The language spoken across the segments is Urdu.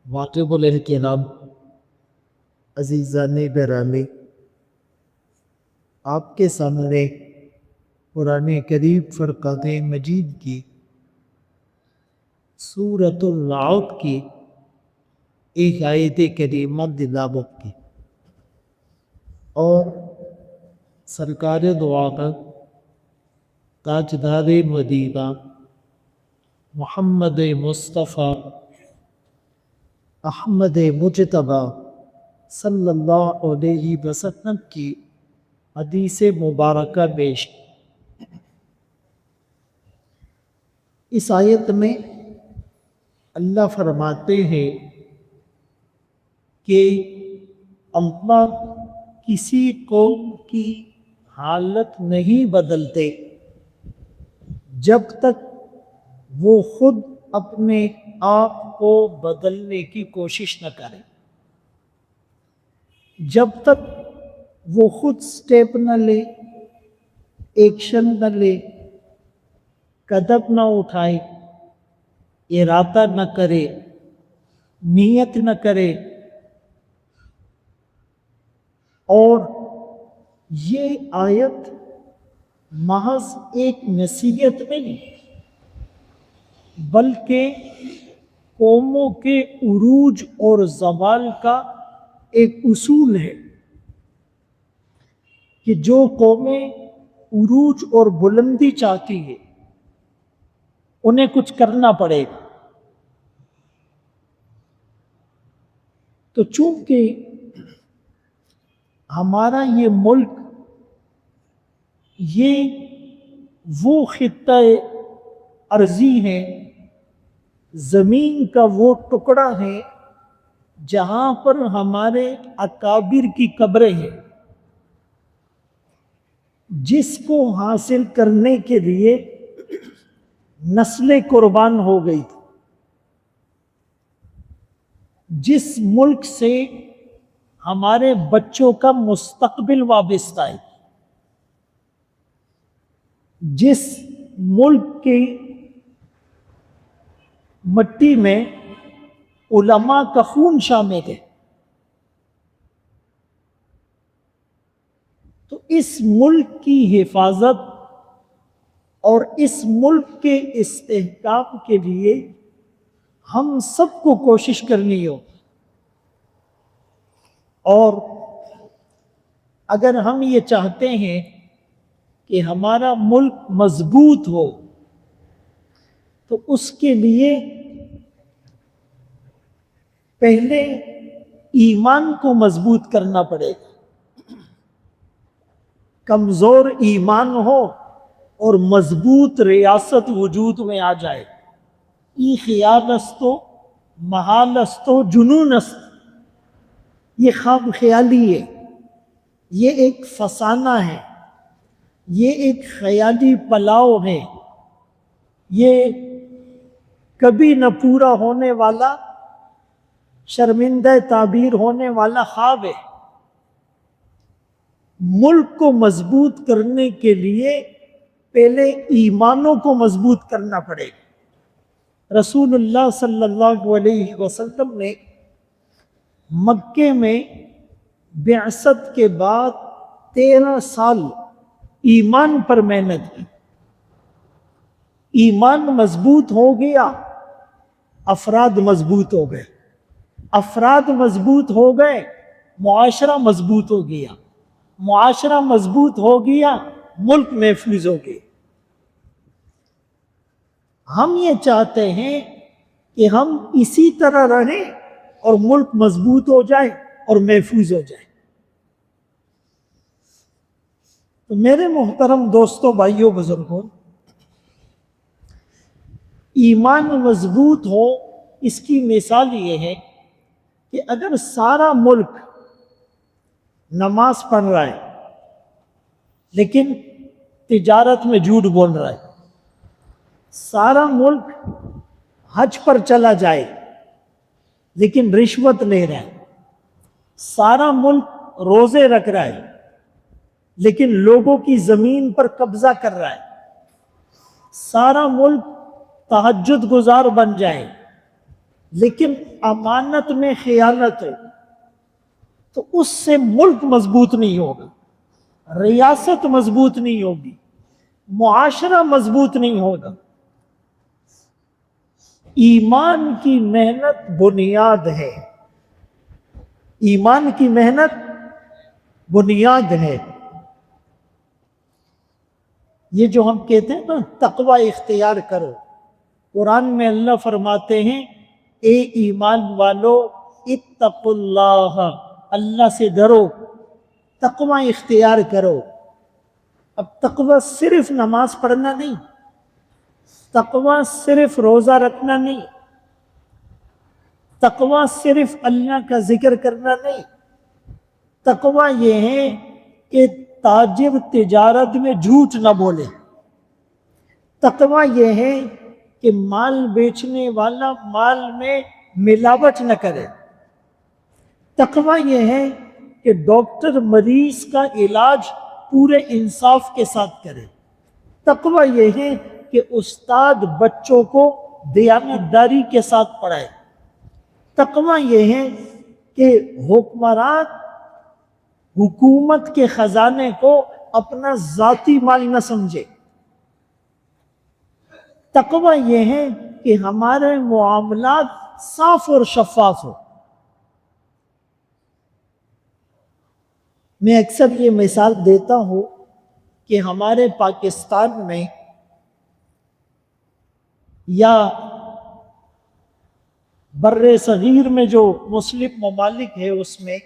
واقب الاحترام عزیزان گرامی، آپ کے سامنے قرآن کریم فرقان مجید کی سورۃ الرعد کی ایک آیت کریمہ تلاوت کی اور سرکار دو عالم تاجدار مدینہ محمد مصطفیٰ احمد مجتبی صلی اللہ علیہ وسلم کی حدیث مبارکہ پیش۔ اس آیت میں اللہ فرماتے ہیں کہ اللہ کسی قوم کی حالت نہیں بدلتے جب تک وہ خود اپنے آپ کو بدلنے کی کوشش نہ کرے، جب تک وہ خود سٹیپ نہ لے، ایکشن نہ لے، قدم نہ اٹھائے، ارادہ نہ کرے، نیت نہ کرے۔ اور یہ آیت محض ایک نصیحت میں نہیں بلکہ قوموں کے عروج اور زوال کا ایک اصول ہے کہ جو قومیں عروج اور بلندی چاہتی ہے انہیں کچھ کرنا پڑے گا۔ تو چونکہ ہمارا یہ ملک یہ وہ خطہ ارضی ہے، زمین کا وہ ٹکڑا ہے جہاں پر ہمارے اکابر کی قبریں ہیں، جس کو حاصل کرنے کے لیے نسلیں قربان ہو گئی تھی، جس ملک سے ہمارے بچوں کا مستقبل وابستہ ہے، جس ملک کی مٹی میں علماء کا خون شامل ہے، تو اس ملک کی حفاظت اور اس ملک کے استحکام کے لیے ہم سب کو کوشش کرنی ہو۔ اور اگر ہم یہ چاہتے ہیں کہ ہمارا ملک مضبوط ہو تو اس کے لیے پہلے ایمان کو مضبوط کرنا پڑے گا۔ کمزور ایمان ہو اور مضبوط ریاست وجود میں آ جائے، ای خیال استو محال استو جنون است، یہ خواب خیالی ہے، یہ ایک فسانہ ہے، یہ ایک خیالی پلاؤ ہے، یہ کبھی نہ پورا ہونے والا شرمندہ تعبیر ہونے والا خواب ہے۔ ملک کو مضبوط کرنے کے لیے پہلے ایمانوں کو مضبوط کرنا پڑے گا۔ رسول اللہ صلی اللہ علیہ وسلم نے مکے میں بعثت کے بعد 13 سال ایمان پر محنت کی۔ ایمان مضبوط ہو گیا، افراد مضبوط ہو گئے، افراد مضبوط ہو گئے، معاشرہ مضبوط ہو گیا، معاشرہ مضبوط ہو گیا، ملک محفوظ ہو گیا۔ ہم یہ چاہتے ہیں کہ ہم اسی طرح رہیں اور ملک مضبوط ہو جائے اور محفوظ ہو جائے۔ تو میرے محترم دوستوں، بھائیوں، بزرگوں، ایمان مضبوط ہو، اس کی مثال یہ ہے کہ اگر سارا ملک نماز پڑھ رہا ہے لیکن تجارت میں جھوٹ بول رہا ہے، سارا ملک حج پر چلا جائے لیکن رشوت لے رہا ہے، سارا ملک روزے رکھ رہا ہے لیکن لوگوں کی زمین پر قبضہ کر رہا ہے، سارا ملک تہجد گزار بن جائے لیکن امانت میں خیانت ہے تو اس سے ملک مضبوط نہیں ہوگا، ریاست مضبوط نہیں ہوگی، معاشرہ مضبوط نہیں ہوگا۔ ایمان کی محنت بنیاد ہے، ایمان کی محنت بنیاد ہے۔ یہ جو ہم کہتے ہیں نا تقوی اختیار کرو، قرآن میں اللہ فرماتے ہیں اے ایمان والو اتقوا اللہ، اللہ سے ڈرو، تقوی اختیار کرو۔ اب تقوی صرف نماز پڑھنا نہیں، تقوی صرف روزہ رکھنا نہیں، تقوی صرف اللہ کا ذکر کرنا نہیں، تقوی یہ ہے کہ تاجر تجارت میں جھوٹ نہ بولے، تقوی یہ ہے کہ مال بیچنے والا مال میں ملاوٹ نہ کرے، تقوی یہ ہے کہ ڈاکٹر مریض کا علاج پورے انصاف کے ساتھ کرے، تقوی یہ ہے کہ استاد بچوں کو دیانتداری کے ساتھ پڑھائے، تقوی یہ ہے کہ حکمران حکومت کے خزانے کو اپنا ذاتی مال نہ سمجھے، تقوی یہ ہے کہ ہمارے معاملات صاف اور شفاف ہو۔ میں اکثر یہ مثال دیتا ہوں کہ ہمارے پاکستان میں یا بر صغیر میں جو مسلم ممالک ہے اس میں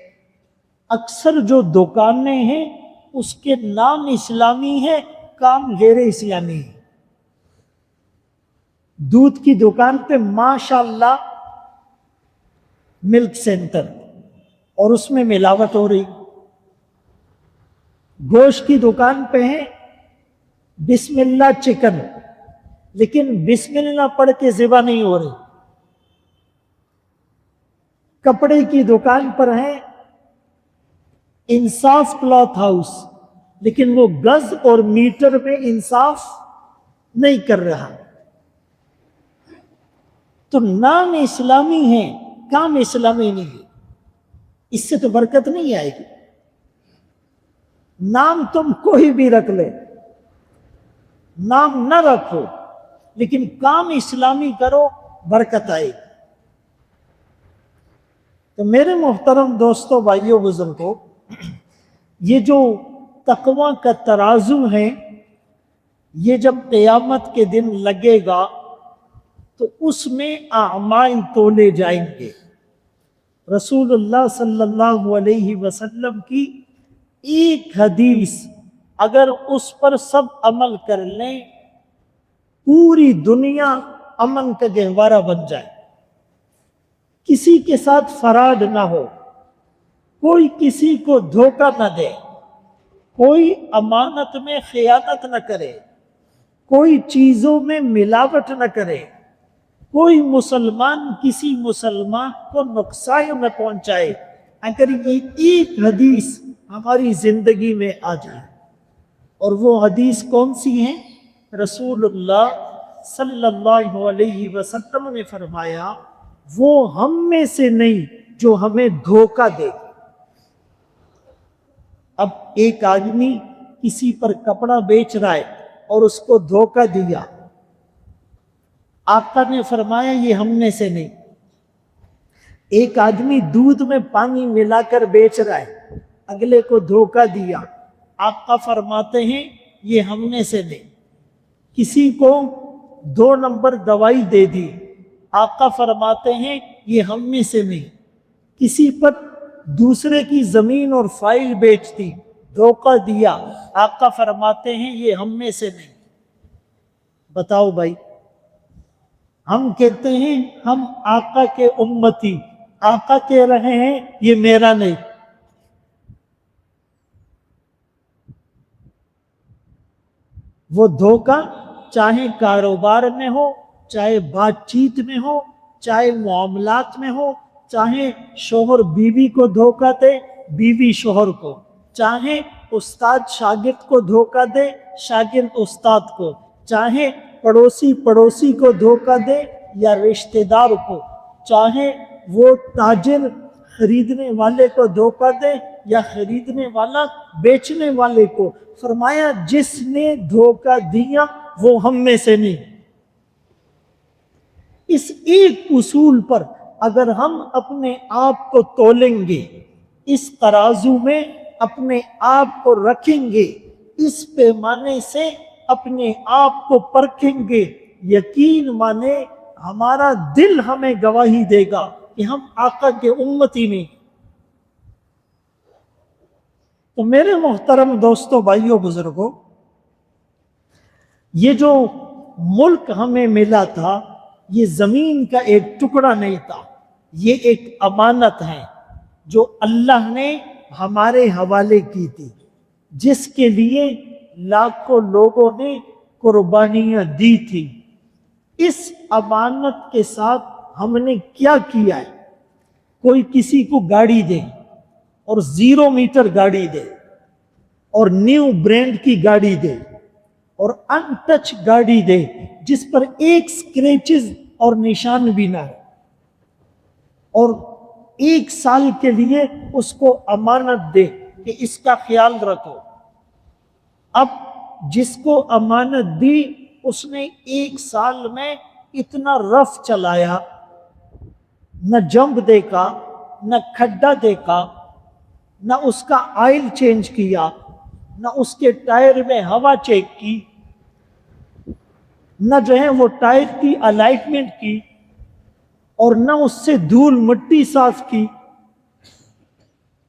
اکثر جو دکانیں ہیں اس کے نام اسلامی ہے، کام غیر اسلامی ہے۔ دودھ کی دکان پہ ماشاءاللہ ملک سینٹر اور اس میں ملاوٹ ہو رہی، گوشت کی دکان پہ ہے بسم اللہ چکن، لیکن بسم اللہ پڑھ کے ذبح نہیں ہو رہی، کپڑے کی دکان پر ہے انصاف کلاتھ ہاؤس، لیکن وہ گز اور میٹر میں انصاف نہیں کر رہا، تو نام اسلامی ہے، کام اسلامی نہیں ہے، اس سے تو برکت نہیں آئے گی۔ نام تم کوئی بھی رکھ لے، نام نہ رکھو لیکن کام اسلامی کرو، برکت آئے گی۔ تو میرے محترم دوستوں، بھائیوں، بزرگوں، یہ جو تقوی کا ترازو ہے یہ جب قیامت کے دن لگے گا تو اس میں اعمال تولے جائیں گے۔ رسول اللہ صلی اللہ علیہ وسلم کی ایک حدیث اگر اس پر سب عمل کر لیں پوری دنیا امن کا گہوارہ بن جائے، کسی کے ساتھ فراڈ نہ ہو، کوئی کسی کو دھوکہ نہ دے، کوئی امانت میں خیانت نہ کرے، کوئی چیزوں میں ملاوٹ نہ کرے، کوئی مسلمان کسی مسلمان کو نقصان نہ پہنچائے، اگر یہ ایک حدیث ہماری زندگی میں آ جائے۔ اور وہ حدیث کون سی ہے؟ رسول اللہ صلی اللہ علیہ وسلم نے فرمایا وہ ہم میں سے نہیں جو ہمیں دھوکہ دے۔ اب ایک آدمی کسی پر کپڑا بیچ رہا ہے اور اس کو دھوکہ دیا، آقا نے فرمایا یہ ہم میں سے نہیں۔ ایک آدمی دودھ میں پانی ملا کر بیچ رہا ہے، اگلے کو دھوکہ دیا، آقا فرماتے ہیں یہ ہم میں سے نہیں۔ کسی کو 2 نمبر دوائی دے دی، آقا فرماتے ہیں یہ ہم میں سے نہیں۔ کسی پر دوسرے کی زمین اور فائل بیچ دی، دھوکہ دیا، آقا فرماتے ہیں یہ ہم میں سے نہیں۔ بتاؤ بھائی، ہم کہتے ہیں ہم آقا کے امتی، آقا کہہ رہے ہیں یہ میرا نہیں۔ وہ دھوکہ چاہے کاروبار میں ہو، چاہے بات چیت میں ہو، چاہے معاملات میں ہو، چاہے شوہر بیوی کو دھوکہ دے، بیوی شوہر کو، چاہے استاد شاگرد کو دھوکہ دے، شاگرد استاد کو، چاہے پڑوسی کو دھوکہ دے یا رشتہ دار کو، چاہے وہ تاجر خریدنے والے کو دھوکہ دے یا خریدنے والا بیچنے والے کو، فرمایا جس نے دھوکہ دیا وہ ہم میں سے نہیں۔ اس ایک اصول پر اگر ہم اپنے آپ کو تولیں گے، اس ترازو میں اپنے آپ کو رکھیں گے، اس پیمانے سے اپنے آپ کو پرکھیں گے، یقین مانے ہمارا دل ہمیں گواہی دے گا کہ ہم آقا کے امتی نہیں۔ تو میرے محترم دوستوں، بھائیوں، بزرگوں، یہ جو ملک ہمیں ملا تھا یہ زمین کا ایک ٹکڑا نہیں تھا، یہ ایک امانت ہے جو اللہ نے ہمارے حوالے کی تھی، جس کے لیے لاکھوں لوگوں نے قربانیاں دی تھی۔ اس امانت کے ساتھ ہم نے کیا کیا ہے؟ کوئی کسی کو گاڑی دے اور 0 میٹر گاڑی دے اور نیو برانڈ کی گاڑی دے اور ان ٹچ گاڑی دے جس پر ایک سکریچز اور نشان بھی نہ ہے، اور 1 سال کے لیے اس کو امانت دے کہ اس کا خیال رکھو۔ اب جس کو امانت دی اس نے 1 سال میں اتنا رف چلایا، نہ جمپ دیکھا، نہ کھڈا دیکھا، نہ اس کا آئل چینج کیا، نہ اس کے ٹائر میں ہوا چیک کی، نہ جو ہے وہ ٹائر کی الائنمنٹ کی، اور نہ اس سے دھول مٹی صاف کی۔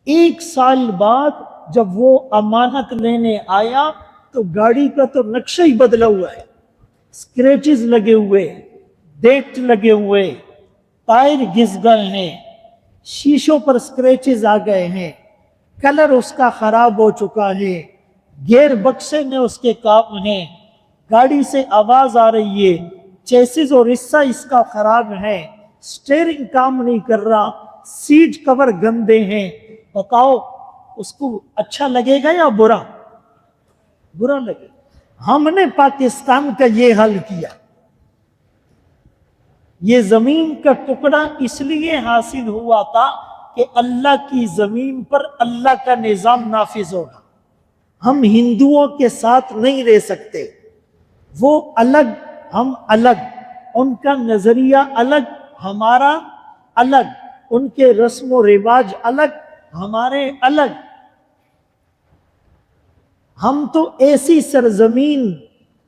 1 سال بعد جب وہ امانت لینے آیا تو گاڑی کا تو نقشہ ہی بدلا ہوا ہے، سکریچز لگے ہوئے، ڈینٹ لگے ہوئے، ٹائر گھس گئے ہیں، شیشوں پر سکریچز آ گئے ہیں، کلر اس کا خراب ہو چکا ہے، گیئر بکسے میں اس کے کام ہیں، گاڑی سے آواز آ رہی ہے، چیسز اور حصہ اس کا خراب ہے، سٹیئرنگ کام نہیں کر رہا، سیٹ کور گندے ہیں۔ بتاؤ اس کو اچھا لگے گا یا برا؟ برا لگے۔ ہم نے پاکستان کا یہ حل کیا۔ یہ زمین کا ٹکڑا اس لیے حاصل ہوا تھا کہ اللہ کی زمین پر اللہ کا نظام نافذ ہوگا۔ ہم ہندوؤں کے ساتھ نہیں رہ سکتے، وہ الگ، ہم الگ، ان کا نظریہ الگ، ہمارا الگ، ان کے رسم و رواج الگ، ہمارے الگ۔ ہم تو ایسی سرزمین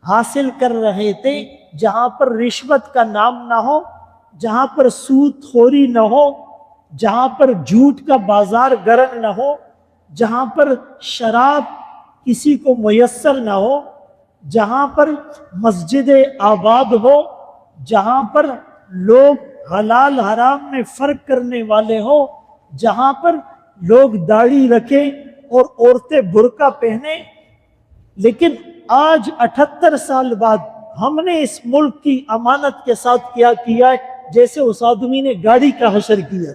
حاصل کر رہے تھے جہاں پر رشوت کا نام نہ ہو، جہاں پر سود خوری نہ ہو، جہاں پر جھوٹ کا بازار گرم نہ ہو، جہاں پر شراب کسی کو میسر نہ ہو، جہاں پر مسجد آباد ہو، جہاں پر لوگ حلال حرام میں فرق کرنے والے ہو، جہاں پر لوگ داڑھی رکھیں اور عورتیں برقع پہنیں۔ لیکن آج 78 سال بعد ہم نے اس ملک کی امانت کے ساتھ کیا ہے جیسے اس آدمی نے گاڑی کا حشر کیا۔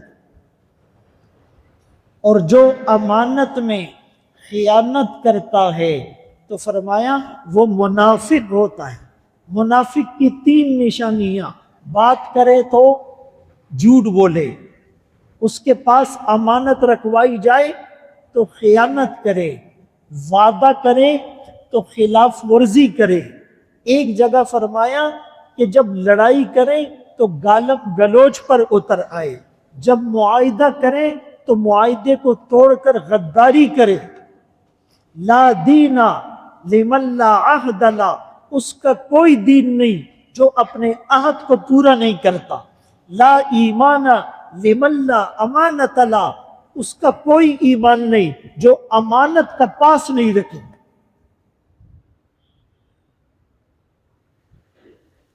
اور جو امانت میں خیانت کرتا ہے تو فرمایا وہ منافق ہوتا ہے۔ منافق کی 3 نشانیاں: بات کرے تو جھوٹ بولے، اس کے پاس امانت رکھوائی جائے تو خیانت کرے، وعدہ کرے تو خلاف ورزی کرے۔ ایک جگہ فرمایا کہ جب لڑائی کریں تو گالم گلوچ پر اتر آئے، جب معاہدہ کریں تو معاہدے کو توڑ کر غداری کرے۔ لا دینا لمن لا عہد لا، اس کا کوئی دین نہیں جو اپنے عہد کو پورا نہیں کرتا۔ لا ایمان لمن لا امانت لا، اس کا کوئی ایمان نہیں جو امانت کا پاس نہیں رکھے۔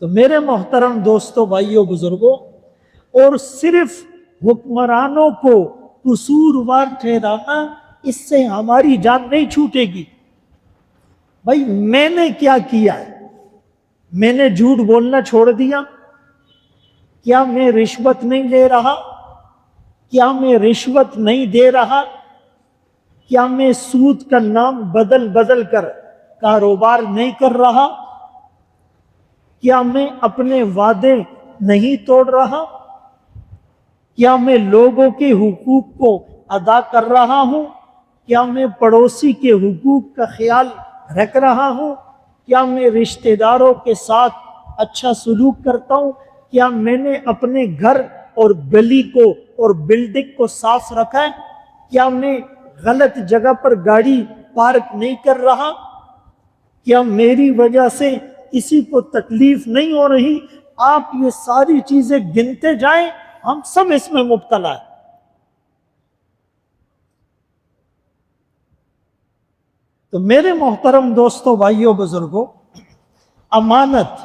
تو میرے محترم دوستوں، بھائیوں، بزرگوں، اور صرف حکمرانوں کو قصوروار ٹھہرانا، اس سے ہماری جان نہیں چھوٹے گی۔ بھائی میں نے کیا کیا ہے؟ میں نے جھوٹ بولنا چھوڑ دیا؟ کیا میں رشوت نہیں لے رہا؟ کیا میں رشوت نہیں دے رہا؟ کیا میں سود کا نام بدل بدل کر کاروبار نہیں کر رہا؟ کیا میں اپنے وعدے نہیں توڑ رہا؟ کیا میں لوگوں کے حقوق کو ادا کر رہا ہوں؟ کیا میں پڑوسی کے حقوق کا خیال رکھ رہا ہوں؟ کیا میں رشتہ داروں کے ساتھ اچھا سلوک کرتا ہوں؟ کیا میں نے اپنے گھر اور گلی کو اور بلڈنگ کو صاف رکھا ہے؟ کیا میں غلط جگہ پر گاڑی پارک نہیں کر رہا؟ کیا میری وجہ سے کسی کو تکلیف نہیں ہو رہی؟ آپ یہ ساری چیزیں گنتے جائیں، ہم سب اس میں مبتلا ہیں۔ تو میرے محترم دوستوں، بھائیوں، بزرگوں، امانت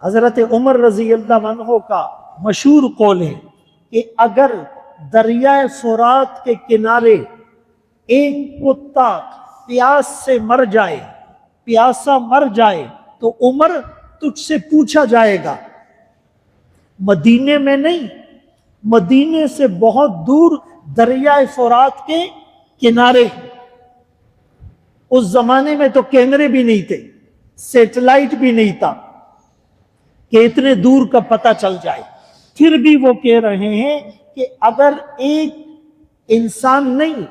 حضرت عمر رضی اللہ عنہ کا مشہور قول ہے کہ اگر دریائے فرات کے کنارے ایک کتا پیاس سے مر جائے، پیاسا مر جائے، تو عمر تجھ سے پوچھا جائے گا، مدینے میں نہیں، مدینے سے بہت دور دریائے فرات کے کنارے۔ اس زمانے میں تو کیمرے بھی نہیں تھے، سیٹلائٹ بھی نہیں تھا کہ اتنے دور کا پتہ چل جائے۔ پھر بھی وہ کہہ رہے ہیں کہ اگر ایک انسان نہیں،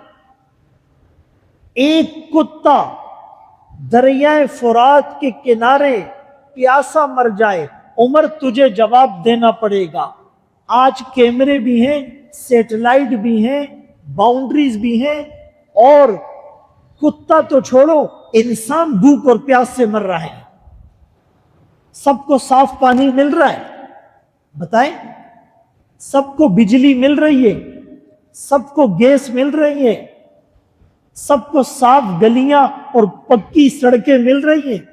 ایک کتا دریائے فرات کے کنارے پیاسا مر جائے، عمر تجھے جواب دینا پڑے گا۔ آج کیمرے بھی ہیں، سیٹلائٹ بھی ہیں، باؤنڈریز بھی ہیں، اور کتا تو چھوڑو، انسان بھوک اور پیاس سے مر رہا ہے۔ سب کو صاف پانی مل رہا ہے، بتائیں؟ سب کو بجلی مل رہی ہے، سب کو گیس مل رہی ہے، سب کو صاف گلیاں اور پکی سڑکیں مل رہی ہیں،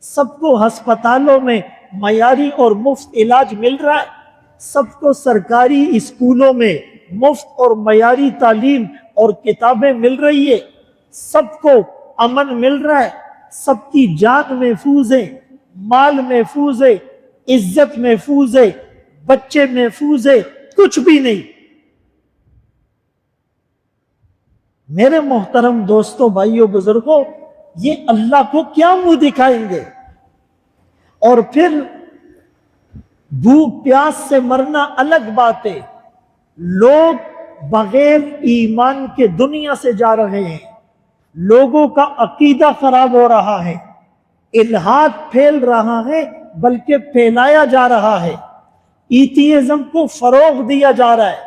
سب کو ہسپتالوں میں معیاری اور مفت علاج مل رہا ہے، سب کو سرکاری اسکولوں میں مفت اور معیاری تعلیم اور کتابیں مل رہی ہے، سب کو امن مل رہا ہے، سب کی جان محفوظ ہے، مال محفوظ ہے، عزت محفوظ ہے، بچے محفوظ ہے، کچھ بھی نہیں۔ میرے محترم دوستوں، بھائیوں، بزرگوں، یہ اللہ کو کیا منہ دکھائیں گے؟ اور پھر بھوک پیاس سے مرنا الگ بات ہے، لوگ بغیر ایمان کے دنیا سے جا رہے ہیں، لوگوں کا عقیدہ خراب ہو رہا ہے، الحاد پھیل رہا ہے، بلکہ پھیلایا جا رہا ہے، ایتھیزم کو فروغ دیا جا رہا ہے،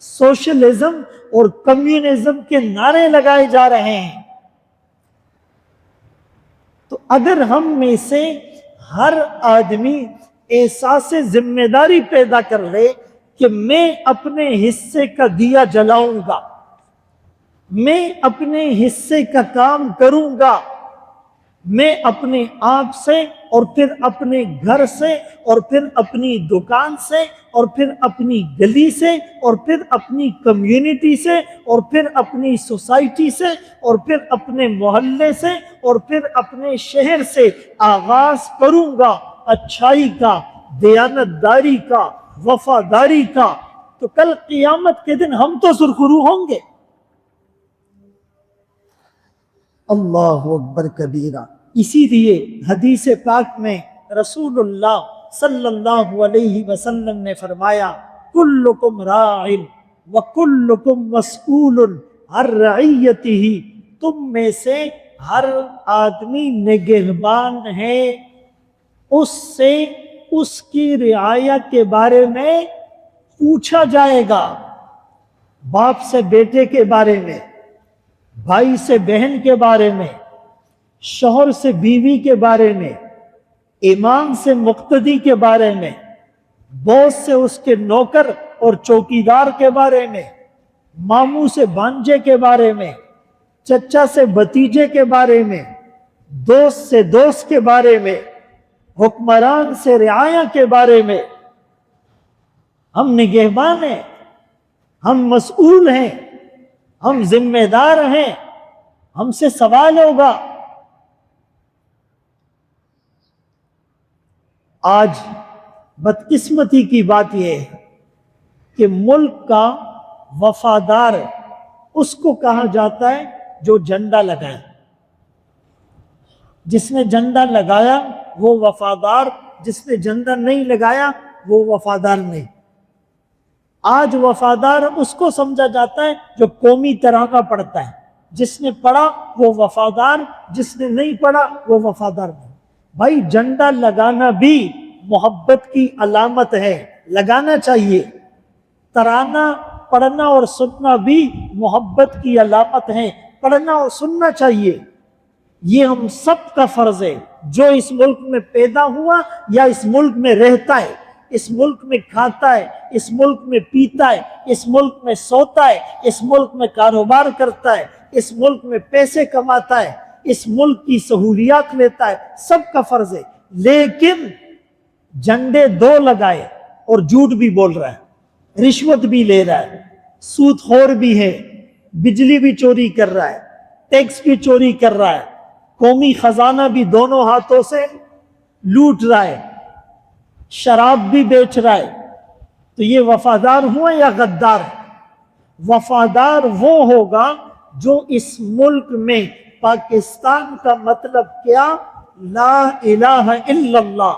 سوشلزم اور کمیونزم کے نعرے لگائے جا رہے ہیں۔ تو اگر ہم میں سے ہر آدمی احساس ذمہ داری پیدا کر لے کہ میں اپنے حصے کا دیا جلاؤں گا، میں اپنے حصے کا کام کروں گا، میں اپنے آپ سے، اور پھر اپنے گھر سے، اور پھر اپنی دکان سے، اور پھر اپنی گلی سے، اور پھر اپنی کمیونٹی سے، اور پھر اپنی سوسائٹی سے، اور پھر اپنے محلے سے، اور پھر اپنے شہر سے آغاز کروں گا اچھائی کا، دیانتداری کا، وفاداری کا، تو کل قیامت کے دن ہم تو سرخرو ہوں گے۔ اللہ اکبر کبیرہ۔ اسی لیے حدیث پاک میں رسول اللہ صلی اللہ علیہ وسلم نے فرمایا، کلکم راع وکلکم مسئول عن رعیتہ، تم میں سے ہر آدمی نگہبان ہے، اس سے اس کی رعایت کے بارے میں پوچھا جائے گا، باپ سے بیٹے کے بارے میں، بھائی سے بہن کے بارے میں، شوہر سے بیوی کے بارے میں، امام سے مقتدی کے بارے میں، باس سے اس کے نوکر اور چوکیدار کے بارے میں، ماموں سے بھانجے کے بارے میں، چچا سے بھتیجے کے بارے میں، دوست سے دوست کے بارے میں، حکمران سے رعایا کے بارے میں۔ ہم نگہبان ہیں، ہم مسئول ہیں، ہم ذمہ دار ہیں، ہم سے سوال ہوگا۔ آج بدقسمتی کی بات یہ ہے کہ ملک کا وفادار اس کو کہا جاتا ہے جو جھنڈا لگائے، جس نے جھنڈا لگایا وہ وفادار، جس نے جھنڈا نہیں لگایا وہ وفادار نہیں۔ آج وفادار اس کو سمجھا جاتا ہے جو قومی ترانہ پڑھتا ہے، جس نے پڑھا وہ وفادار، جس نے نہیں پڑھا وہ وفادار نہیں۔ بھائی جھنڈا لگانا بھی محبت کی علامت ہے، لگانا چاہیے۔ ترانہ پڑھنا اور سننا بھی محبت کی علامت ہے، پڑھنا اور سننا چاہیے۔ یہ ہم سب کا فرض ہے، جو اس ملک میں پیدا ہوا یا اس ملک میں رہتا ہے، اس ملک میں کھاتا ہے، اس ملک میں پیتا ہے، اس ملک میں سوتا ہے، اس ملک میں کاروبار کرتا ہے، اس ملک میں پیسے کماتا ہے، اس ملک کی سہولیات لیتا ہے، سب کا فرض ہے۔ لیکن جھنڈے دو لگائے اور جھوٹ بھی بول رہا ہے، رشوت بھی لے رہا ہے، سود خور بھی ہے، بجلی بھی چوری کر رہا ہے، ٹیکس بھی چوری کر رہا ہے، قومی خزانہ بھی دونوں ہاتھوں سے لوٹ رہا ہے، شراب بھی بیچ رہا ہے، تو یہ وفادار ہوا یا غدار ہے؟ وفادار وہ ہوگا جو اس ملک میں پاکستان کا مطلب کیا؟ لا الہ الا اللہ۔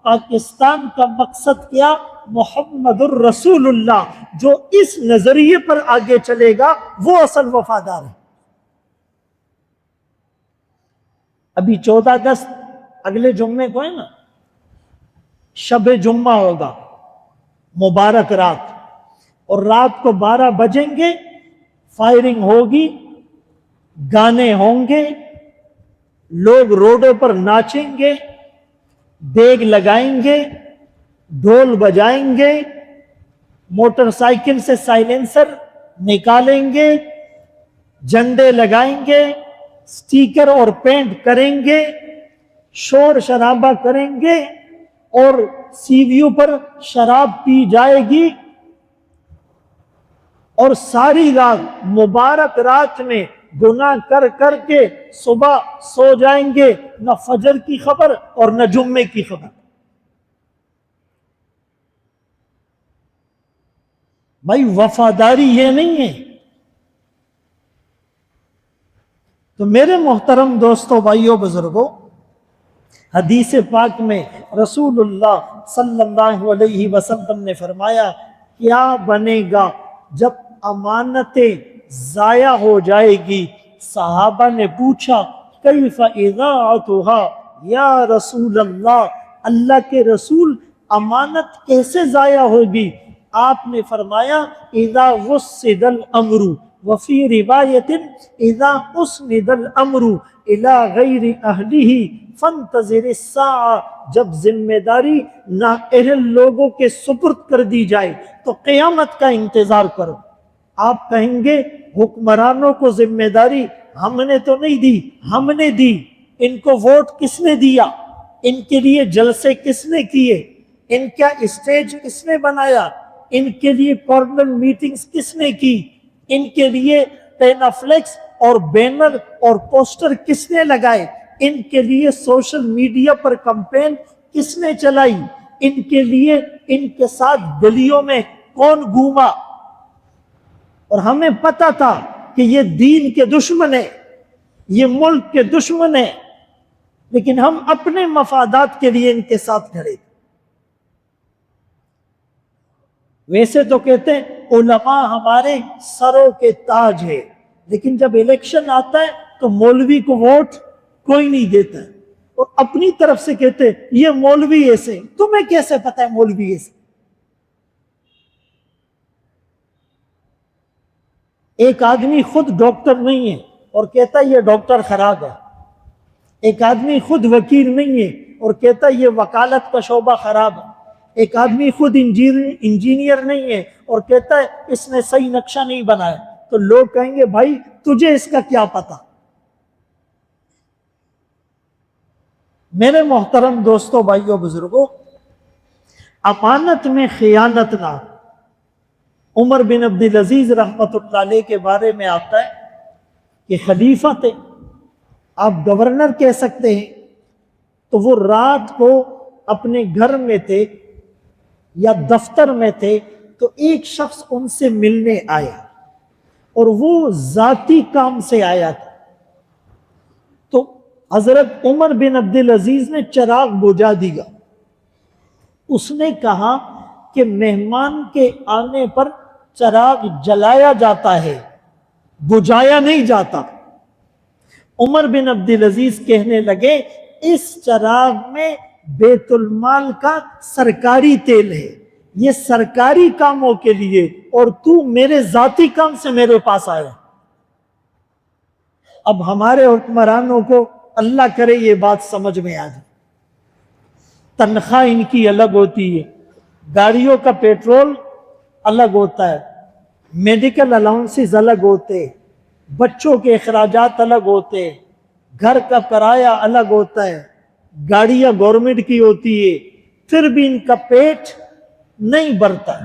پاکستان کا مقصد کیا؟ محمد الرسول اللہ۔ جو اس نظریے پر آگے چلے گا وہ اصل وفادار ہے۔ ابھی 14 اگست اگلے جمعے کو ہے نا، شب جمعہ ہوگا، مبارک رات، اور رات کو 12 بجیں گے، فائرنگ ہوگی، گانے ہوں گے، لوگ روڈوں پر ناچیں گے، دیگ لگائیں گے، ڈھول بجائیں گے، موٹر سائیکل سے سائلنسر نکالیں گے، جھنڈے لگائیں گے، سٹیکر اور پینٹ کریں گے، شور شرابہ کریں گے، اور سی ویو پر شراب پی جائے گی، اور ساری رات مبارک رات میں گناہ کر کر کے صبح سو جائیں گے، نہ فجر کی خبر اور نہ جمعے کی خبر۔ بھائی وفاداری یہ نہیں ہے۔ تو میرے محترم دوستوں، بھائیوں، بزرگوں، حدیث پاک میں رسول اللہ صلی اللہ علیہ وسلم نے فرمایا، کیا بنے گا جب امانتیں ضائع ہو جائے گی؟ صحابہ نے پوچھا کیف اضاعتها یا رسول اللہ، اللہ کے رسول امانت کیسے ضائع ہوگی؟ آپ نے فرمایا اذا وسد الامر، وفی روایت اذا اسند الامر الى غیر اہلہ فانتظر الساعہ، جب ذمہ داری نااہل لوگوں کے سپرد کر دی جائے تو قیامت کا انتظار کرو۔ آپ کہیں گے حکمرانوں کو ذمہ داری ہم نے تو نہیں دی، ہم نے دی۔ ان کو ووٹ کس نے دیا؟ ان کے لیے جلسے کس نے کیے؟ ان کا اسٹیج کس نے بنایا؟ ان کے لیے کارنر میٹنگز کس نے کی؟ ان کے لیے پینافلیکس اور بینر اور پوسٹر کس نے لگائے؟ ان کے لیے سوشل میڈیا پر کمپین کس نے چلائی؟ ان کے لیے ان کے ساتھ گلیوں میں کون گھوما؟ اور ہمیں پتا تھا کہ یہ دین کے دشمن ہیں، یہ ملک کے دشمن ہیں، لیکن ہم اپنے مفادات کے لیے ان کے ساتھ کھڑے۔ ویسے تو کہتے ہیں علماء ہمارے سروں کے تاج ہے، لیکن جب الیکشن آتا ہے تو مولوی کو ووٹ کوئی نہیں دیتا ہے، اور اپنی طرف سے کہتے ہیں یہ مولوی ایسے۔ تمہیں کیسے پتا ہے مولوی ایسے؟ ایک آدمی خود ڈاکٹر نہیں ہے اور کہتا ہے یہ ڈاکٹر خراب ہے، ایک آدمی خود وکیل نہیں ہے اور کہتا ہے یہ وکالت کا شعبہ خراب ہے، ایک آدمی خود انجینئر نہیں ہے اور کہتا ہے اس نے صحیح نقشہ نہیں بنایا، تو لوگ کہیں گے بھائی تجھے اس کا کیا پتا؟ میرے محترم دوستوں، بھائیوں، بزرگوں، امانت میں خیانت نہ۔ عمر بن عبدالعزیز رحمۃ اللہ علیہ کے بارے میں آتا ہے کہ خلیفہ تھے، آپ گورنر کہہ سکتے ہیں، تو وہ رات کو اپنے گھر میں تھے یا دفتر میں تھے، تو ایک شخص ان سے ملنے آیا اور وہ ذاتی کام سے آیا تھا۔ تو حضرت عمر بن عبدالعزیز نے چراغ بجھا دیا۔ اس نے کہا کہ مہمان کے آنے پر چراغ جلایا جاتا ہے، بجھایا نہیں جاتا۔ عمر بن عبدالعزیز کہنے لگے اس چراغ میں بیت المال کا سرکاری تیل ہے، یہ سرکاری کاموں کے لیے، اور تو میرے ذاتی کام سے میرے پاس آیا۔ اب ہمارے حکمرانوں کو اللہ کرے یہ بات سمجھ میں آ جائے۔ تنخواہ ان کی الگ ہوتی ہے، گاڑیوں کا پیٹرول الگ ہوتا ہے، میڈیکل الاؤنسز الگ ہوتے، بچوں کے اخراجات الگ ہوتے، گھر کا کرایہ الگ ہوتا ہے، گاڑیاں گورنمنٹ کی ہوتی ہے، پھر بھی ان کا پیٹ نہیں بھرتا۔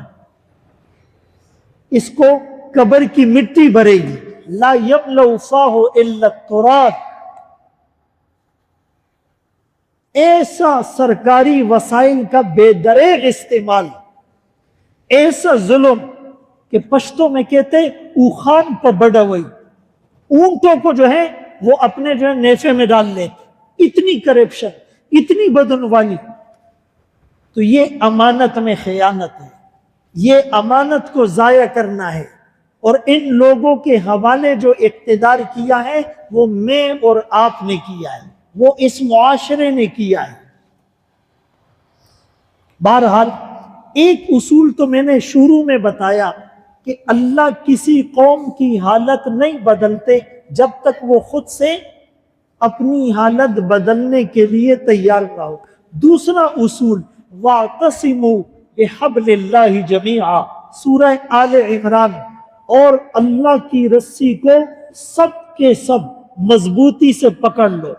اس کو قبر کی مٹی بھرے گی، لا یملأ فاہ الا التراب۔ ایسا سرکاری وسائل کا بے دریغ استعمال، ایسا ظلم کہ پشتوں میں کہتے اوخان پر بڑا ہوئی، اونٹوں کو جو ہے وہ اپنے جو ہے نیفے میں ڈال لیتے، اتنی کرپشن، اتنی بدعنوانی۔ تو یہ امانت میں خیانت ہے، یہ امانت کو ضائع کرنا ہے، اور ان لوگوں کے حوالے جو اقتدار کیا ہے وہ میں اور آپ نے کیا ہے، وہ اس معاشرے نے کیا ہے۔ بہرحال ایک اصول تو میں نے شروع میں بتایا کہ اللہ کسی قوم کی حالت نہیں بدلتے جب تک وہ خود سے اپنی حالت بدلنے کے لیے تیار نہ ہو۔ دوسرا اصول وَاعْتَصِمُوا بِحَبْلِ اللَّهِ جَمِيعًا، سورہ آل عمران، اور اللہ کی رسی کو سب کے سب مضبوطی سے پکڑ لو،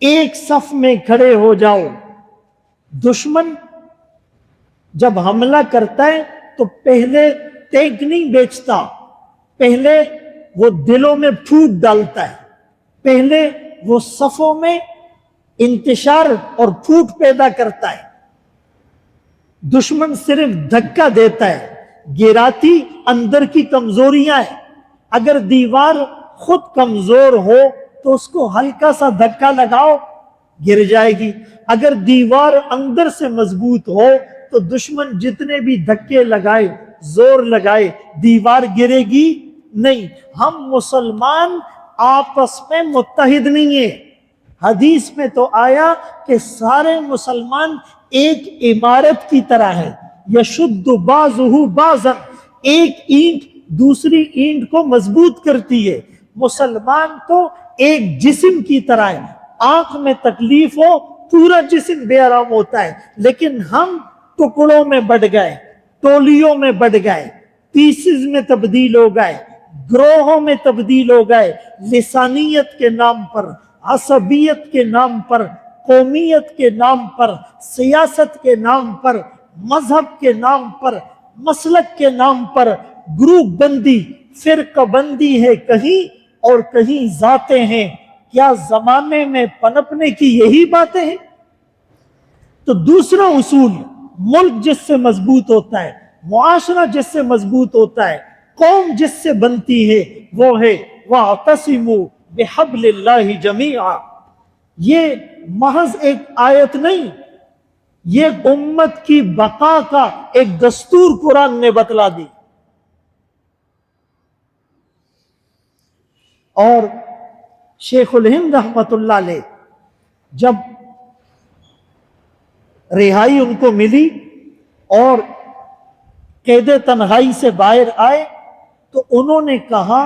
ایک صف میں کھڑے ہو جاؤ۔ دشمن جب حملہ کرتا ہے تو پہلے ٹینک نہیں بیچتا، پہلے وہ دلوں میں پھوٹ ڈالتا ہے، پہلے وہ صفوں میں انتشار اور پھوٹ پیدا کرتا ہے۔ دشمن صرف دھکا دیتا ہے، گراتی اندر کی کمزوریاں ہیں۔ اگر دیوار خود کمزور ہو تو اس کو ہلکا سا دھکا لگاؤ، گر جائے گی۔ اگر دیوار اندر سے مضبوط ہو تو دشمن جتنے بھی دھکے لگائے، زور لگائے، دیوار گرے گی نہیں۔ ہم مسلمان آپس میں متحد نہیں ہیں۔ حدیث میں تو آیا کہ سارے مسلمان ایک عمارت کی طرح ہے، یشد بعضہ بعضا، ایک اینٹ دوسری اینٹ کو مضبوط کرتی ہے۔ مسلمان تو ایک جسم کی طرح ہے، آنکھ میں تکلیف ہو پورا جسم بے آرام ہوتا ہے، لیکن ہم ٹکڑوں میں بٹ گئے، ٹولیوں میں بٹ گئے، پیسز میں تبدیل ہو گئے، گروہوں میں تبدیل ہو گئے، لسانیت کے نام پر، عصبیت کے نام پر، قومیت کے نام پر، سیاست کے نام پر، مذہب کے نام پر، مسلک کے نام پر گروپ بندی، فرقہ بندی ہے کہیں اور کہیں ذاتیں ہیں۔ کیا زمانے میں پنپنے کی یہی باتیں ہیں؟ تو دوسرا اصول، ملک جس سے مضبوط ہوتا ہے، معاشرہ جس سے مضبوط ہوتا ہے، قوم جس سے بنتی ہے، وہ ہے وَاعْتَصِمُوا بِحَبْلِ اللَّهِ جَمِيعًا۔ یہ محض ایک آیت نہیں، یہ امت کی بقا کا ایک دستور قرآن نے بتلا دی۔ اور شیخ الہند رحمت اللہ علیہ جب رہائی ان کو ملی اور قید تنہائی سے باہر آئے تو انہوں نے کہا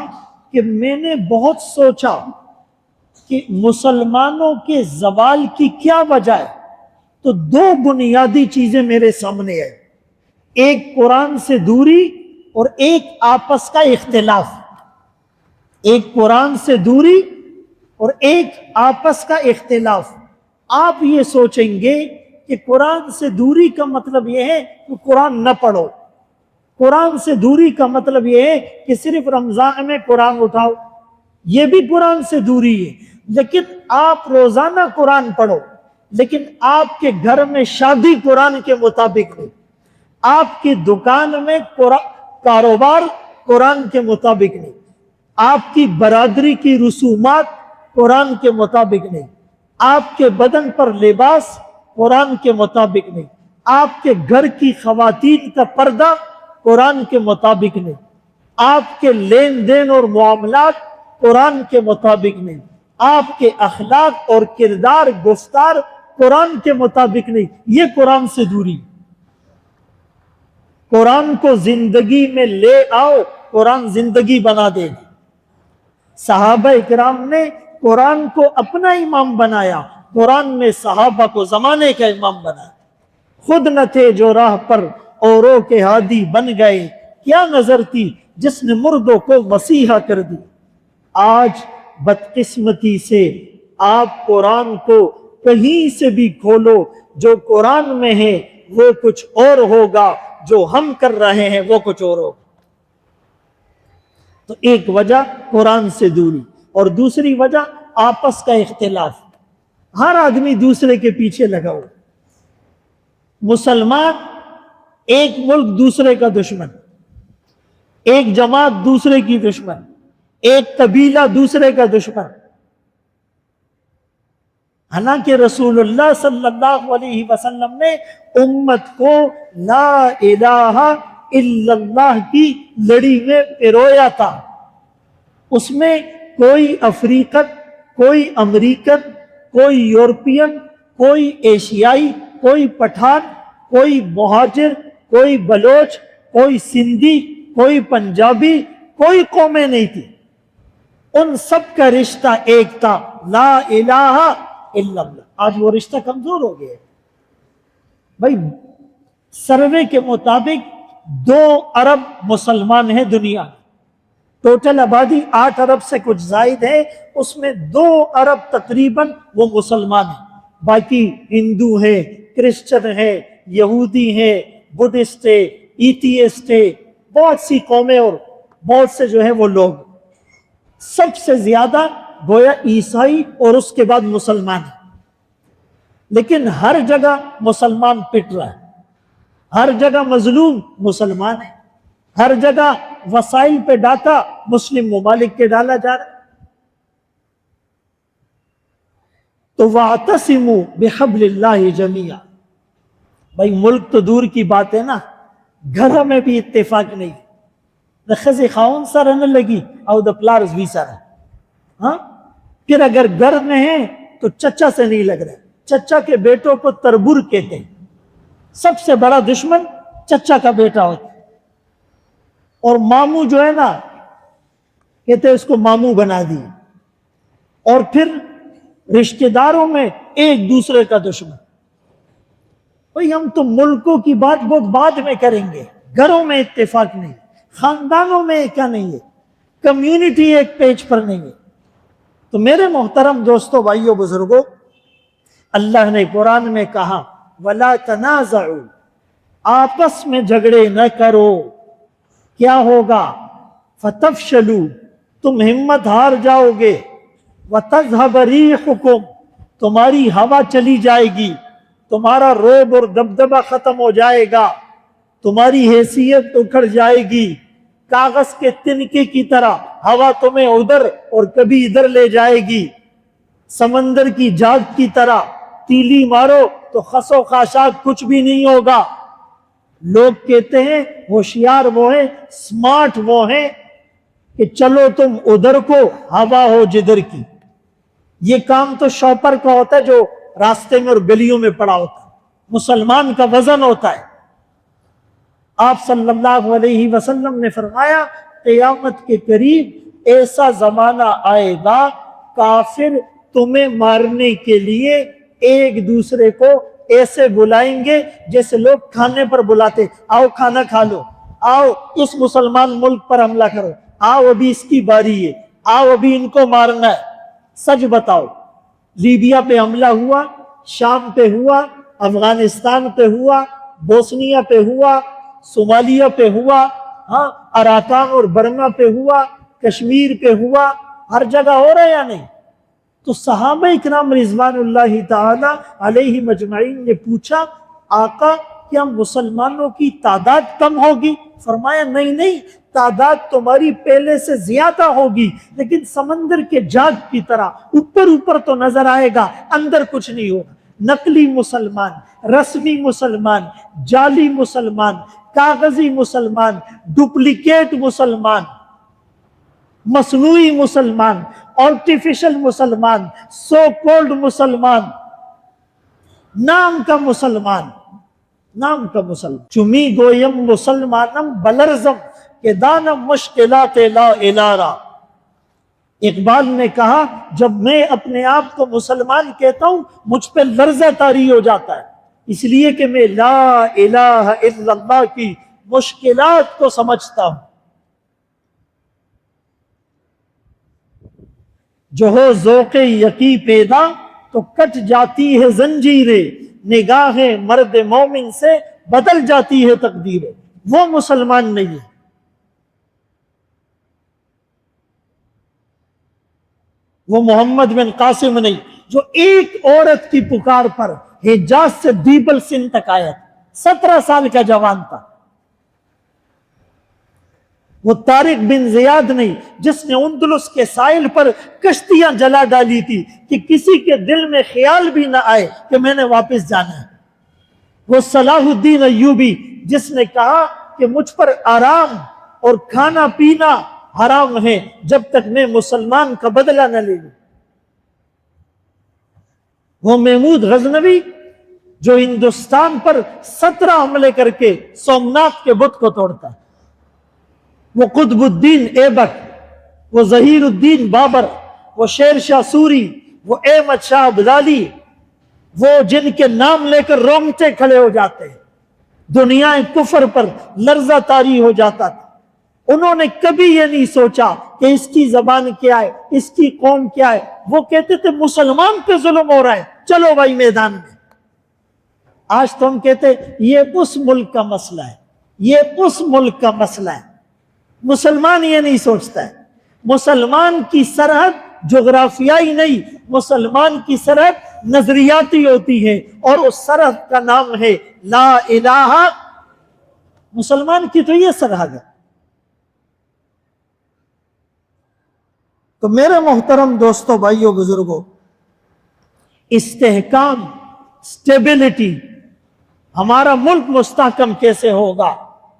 کہ میں نے بہت سوچا کہ مسلمانوں کے زوال کی کیا وجہ ہے، تو دو بنیادی چیزیں میرے سامنے ہیں، ایک قرآن سے دوری اور ایک آپس کا اختلاف۔ ایک قرآن سے دوری اور ایک آپس کا اختلاف۔ آپ یہ سوچیں گے کہ قرآن سے دوری کا مطلب یہ ہے کہ قرآن نہ پڑھو، قرآن سے دوری کا مطلب یہ ہے کہ صرف رمضان میں قرآن اٹھاؤ، یہ بھی قرآن سے دوری ہے۔ لیکن آپ روزانہ قرآن پڑھو، لیکن آپ کے گھر میں شادی قرآن کے مطابق ہو، آپ کی دکان میں کاروبار قرآن کے مطابق نہیں، آپ کی برادری کی رسومات قرآن کے مطابق نہیں، آپ کے بدن پر لباس قرآن کے مطابق نہیں، آپ کے گھر کی خواتین کا پردہ قرآن کے مطابق نہیں، آپ کے لین دین اور معاملات قرآن کے مطابق نہیں، آپ کے اخلاق اور کردار گفتار قرآن کے مطابق نہیں، یہ قرآن سے دوری۔ قرآن کو زندگی میں لے آؤ، قرآن زندگی بنا دے گا۔ صحابہ اکرام نے قرآن کو اپنا امام بنایا، قرآن میں صحابہ کو زمانے کا امام بنایا۔ خود نہ تھے جو راہ پر اوروں کے ہادی بن گئے، کیا نظر تھی جس نے مردوں کو مسیحا کر دی۔ آج بدقسمتی سے آپ قرآن کو کہیں سے بھی کھولو، جو قرآن میں ہے وہ کچھ اور ہوگا، جو ہم کر رہے ہیں وہ کچھ اور ہوگا۔ تو ایک وجہ قرآن سے دوری، اور دوسری وجہ آپس کا اختلاف۔ ہر آدمی دوسرے کے پیچھے لگا ہو، مسلمان ایک ملک دوسرے کا دشمن، ایک جماعت دوسرے کی دشمن، ایک قبیلہ دوسرے کا دشمن۔ حالانکہ رسول اللہ صلی اللہ علیہ وسلم نے امت کو لا الہ الا اللہ کی لڑی میں پیرویا تھا۔ اس میں کوئی افریقن، کوئی امریکن، کوئی یورپین، کوئی ایشیائی، کوئی پٹھان، کوئی مہاجر، کوئی بلوچ، کوئی سندھی، کوئی پنجابی، کوئی قومیں نہیں تھی، ان سب کا رشتہ ایک تھا، لا الہ الا اللہ۔ آج وہ رشتہ کمزور ہو گیا ہے بھائی۔ سروے کے مطابق 2 ارب مسلمان ہیں دنیا میں، ٹوٹل آبادی 8 ارب سے کچھ زائد ہے، اس میں 2 ارب تقریباً وہ مسلمان ہیں، باقی ہندو ہیں، کرسچن ہیں، یہودی ہیں، بدھسٹ ہیں، ایتھیسٹ ہیں، بہت سی قومیں اور بہت سے جو ہیں وہ لوگ۔ سب سے زیادہ گویا عیسائی اور اس کے بعد مسلمان ہیں، لیکن ہر جگہ مسلمان پٹ رہا ہے، ہر جگہ مظلوم مسلمان ہے، ہر جگہ وسائل پہ ڈاکہ مسلم ممالک کے ڈالا جا رہا ہے۔ تو وَاعْتَصِمُوا بِحَبْلِ اللَّهِ جَمِيعًا، بھائی ملک تو دور کی بات ہے نا، گھروں میں بھی اتفاق نہیں۔ دا خزی خاون سر نہ لگی او دا پلارز بھی سر، ہاں پھر اگر گھر میں ہیں تو چچا سے نہیں لگ رہا، چچا کے بیٹوں کو تربور کہتے ہیں، سب سے بڑا دشمن چچا کا بیٹا ہوتا ہے، اور ماموں جو ہے نا کہتے ہیں اس کو ماموں بنا دی، اور پھر رشتہ داروں میں ایک دوسرے کا دشمن۔ بھئی ہم تو ملکوں کی بات بہت بعد میں کریں گے، گھروں میں اتفاق نہیں، خاندانوں میں کیا نہیں ہے، کمیونٹی ایک پیج پر نہیں ہے۔ تو میرے محترم دوستو، بھائیو، بزرگوں، اللہ نے قرآن میں کہا وَلَا تَنَازَعُوا، آپس میں جھگڑے نہ کرو، کیا ہوگا؟ فَتَفْشَلُوا، تم ہمت ہار جاؤ گے، وَتَذْهَبَ رِيحُكُمْ، تمہاری ہوا چلی جائے گی، تمہارا روب اور دبدبہ ختم ہو جائے گا، تمہاری حیثیت اکھڑ جائے گی، کاغذ کے تنکے کی طرح ہوا تمہیں ادھر اور کبھی ادھر لے جائے گی، سمندر کی جھاگ کی طرح تیلی مارو تو خس و خاشاک کچھ بھی نہیں ہوگا۔ لوگ کہتے ہیں ہوشیار وہ ہیں، سمارٹ وہ ہیں کہ چلو تم ادھر کو، ہوا ہو جدھر کی۔ یہ کام تو شاپر کا ہوتا ہے جو راستے میں اور گلیوں میں پڑا ہوتا ہے، مسلمان کا وزن ہوتا ہے۔ آپ صلی اللہ علیہ وسلم نے فرمایا قیامت کے قریب ایسا زمانہ آئے گا کافر تمہیں مارنے کے لیے ایک دوسرے کو ایسے بلائیں گے جیسے لوگ کھانے پر بلاتے، آؤ کھانا کھا لو، آؤ اس مسلمان ملک پر حملہ کرو، آؤ ابھی اس کی باری ہے، آؤ ابھی ان کو مارنا ہے۔ سچ بتاؤ، لیبیا پہ حملہ ہوا، شام پہ ہوا، افغانستان پہ ہوا، بوسنیا پہ ہوا، صومالیہ پہ ہوا، ہاں اراکان اور برما پہ ہوا، کشمیر پہ ہوا، ہر جگہ ہو رہا ہے یا نہیں؟ تو صحابہ اکرام رضوان اللہ تعالی علیہ مجمعین نے پوچھا آقا کیا مسلمانوں کی تعداد کم ہوگی؟ فرمایا نہیں، تعداد تمہاری پہلے سے زیادہ ہوگی، لیکن سمندر کے جھاگ کی طرح اوپر تو نظر آئے گا، اندر کچھ نہیں ہوگا۔ نقلی مسلمان، رسمی مسلمان، جعلی مسلمان، کاغذی مسلمان، ڈپلیکیٹ مسلمان، مصنوعی مسلمان، آرٹیفیشل مسلمان، سو کولڈ مسلمان، نام کا مسلمان، نام کا مسلمان. چمی گویم مسلمانم بلرزم کہ دانم مشکلات لا الارا. اقبال نے کہا جب میں اپنے آپ کو مسلمان کہتا ہوں مجھ پہ لرزہ طاری ہو جاتا ہے، اس لیے کہ میں لا الہ الا اللہ کی مشکلات کو سمجھتا ہوں. جو ہو ذوق یقی پیدا تو کٹ جاتی ہے زنجیریں، نگاہ مرد مومن سے بدل جاتی ہے تقدیریں. وہ مسلمان نہیں ہے. وہ محمد بن قاسم نہیں جو ایک عورت کی پکار پر حجاز سے دیبل سندھ تک آیا تھا، 17 سال کا جوان تھا. وہ طارق بن زیاد نہیں جس نے اندلس کے ساحل پر کشتیاں جلا ڈالی تھی کہ کسی کے دل میں خیال بھی نہ آئے کہ میں نے واپس جانا ہے. وہ صلاح الدین ایوبی جس نے کہا کہ مجھ پر آرام اور کھانا پینا حرام ہے جب تک میں مسلمان کا بدلہ نہ لے لوں. وہ محمود غزنوی جو ہندوستان پر 17 حملے کر کے سومناتھ کے بت کو توڑتا ہے. وہ قطب الدین ایبک، وہ ظہیر الدین بابر، وہ شیر شاہ سوری، وہ احمد شاہ ابدالی، وہ جن کے نام لے کر رونگٹے کھڑے ہو جاتے ہیں، دنیا کفر پر لرزہ طاری ہو جاتا تھا. انہوں نے کبھی یہ نہیں سوچا کہ اس کی زبان کیا ہے، اس کی قوم کیا ہے. وہ کہتے تھے مسلمان پہ ظلم ہو رہا ہے، چلو بھائی میدان میں. آج تو ہم کہتے یہ اس ملک کا مسئلہ ہے، یہ اس ملک کا مسئلہ ہے. مسلمان یہ نہیں سوچتا ہے. مسلمان کی سرحد جغرافیائی نہیں، مسلمان کی سرحد نظریاتی ہوتی ہے، اور اس سرحد کا نام ہے لا الہ. مسلمان کی تو یہ سرحد ہے. تو میرے محترم دوستو، بھائیو، بزرگوں، استحکام، سٹیبلٹی، ہمارا ملک مستحکم کیسے ہوگا؟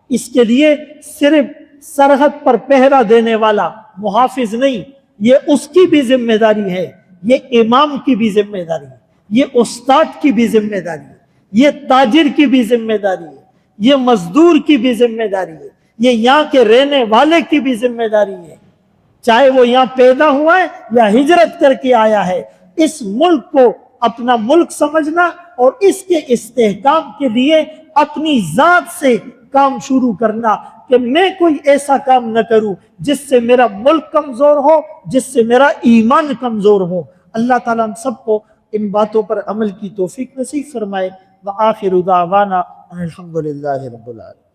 اس کے لیے صرف سرحد پر پہرا دینے والا محافظ نہیں، یہ اس کی بھی ذمہ داری ہے، یہ امام کی بھی ذمہ داری ہے، یہ استاد کی بھی ذمہ داری ہے، یہ تاجر کی بھی ذمہ داری ہے، یہ مزدور کی بھی ذمہ داری ہے، یہ یہاں کے رہنے والے کی بھی ذمہ داری ہے، چاہے وہ یہاں پیدا ہوا ہے یا ہجرت کر کے آیا ہے. اس ملک کو اپنا ملک سمجھنا اور اس کے استحکام کے لیے اپنی ذات سے کام شروع کرنا کہ میں کوئی ایسا کام نہ کروں جس سے میرا ملک کمزور ہو، جس سے میرا ایمان کمزور ہو. اللہ تعالیٰ ہم سب کو ان باتوں پر عمل کی توفیق نصیب فرمائے. وآخر دعوانا الحمدللہ رب العالمین.